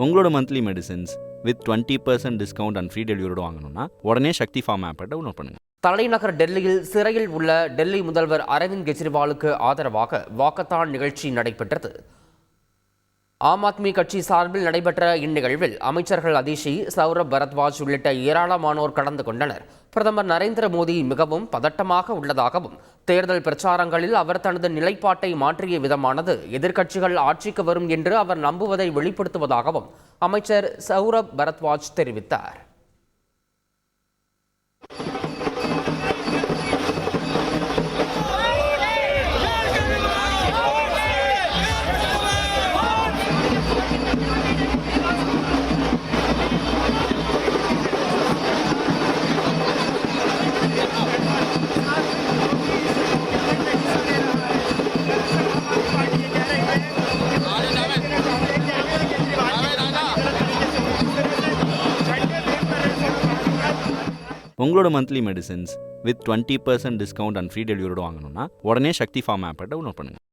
உங்களோட monthly medicines with 20% discount and free டெலிவரியோட வாங்கணும்னா உடனே சக்தி ஃபார்ம் ஆப்பை டவுன்லோட் பண்ணுங்கள். தலைநகர் டெல்லியில் சிறையில் உள்ள டெல்லி முதல்வர் அரவிந்த் கெஜ்ரிவாலுக்கு ஆதரவாக வாக்கத்தான் நிகழ்ச்சி நடைபெற்றது. ஆம் ஆத்மி கட்சி சார்பில் நடைபெற்ற இந்நிகழ்வில் அமைச்சர்கள் அதிஷி, சௌரப் பரத்வாஜ் உள்ளிட்ட ஏராளமானோர் கலந்து கொண்டனர். பிரதமர் நரேந்திர மோடி மிகவும் பதட்டமாக உள்ளதாகவும், தேர்தல் பிரச்சாரங்களில் அவர் தனது நிலைப்பாட்டை மாற்றிய விதமானது எதிர்க்கட்சிகள் ஆட்சிக்கு வரும் என்று அவர் நம்புவதை வெளிப்படுத்துவதாகவும் அமைச்சர் சௌரப் பரத்வாஜ் தெரிவித்தார். உங்களோட monthly medicines with 20% discount and free டெலிவரியோட வாங்கணும்னா உடனே சக்தி ஃபார்ம் ஆப்பை டவுன்லோட் பண்ணுங்கள்.